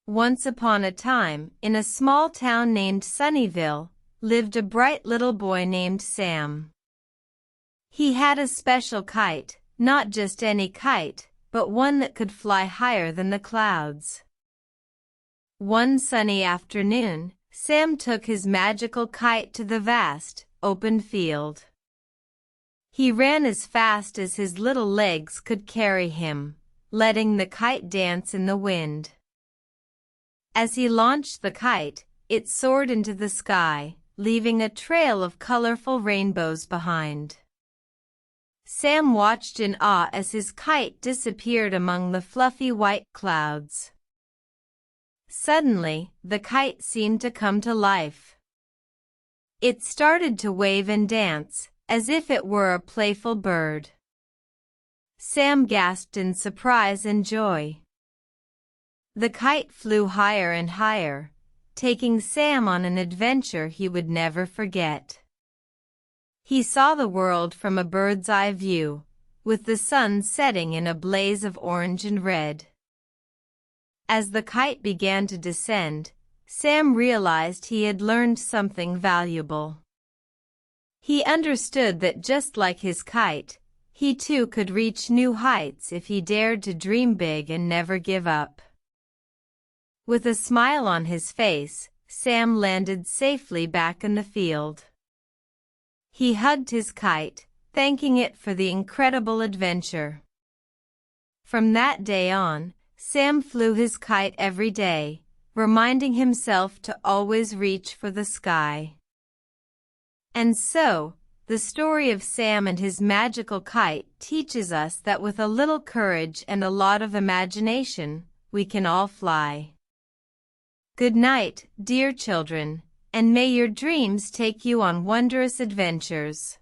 Once upon a time, in a small town named Sunnyville, lived a bright little boy named Sam. He had a special kite, not just any kite, but one that could fly higher than the clouds. One sunny afternoon, Sam took his magical kite to the vast, open field. He ran as fast as his little legs could carry him, letting the kite dance in the wind. As he launched the kite, it soared into the sky, leaving a trail of colorful rainbows behind. Sam watched in awe as his kite disappeared among the fluffy white clouds. Suddenly, the kite seemed to come to life. It started to wave and dance, as if it were a playful bird. Sam gasped in surprise and joy. The kite flew higher and higher, taking Sam on an adventure he would never forget. He saw the world from a bird's-eye view, with the sun setting in a blaze of orange and red. As the kite began to descend, Sam realized he had learned something valuable. He understood that just like his kite, he too could reach new heights if he dared to dream big and never give up. With a smile on his face, Sam landed safely back in the field. He hugged his kite, thanking it for the incredible adventure. From that day on, Sam flew his kite every day, reminding himself to always reach for the sky. And so, the story of Sam and his magical kite teaches us that with a little courage and a lot of imagination, we can all fly. Good night, dear children, and may your dreams take you on wondrous adventures.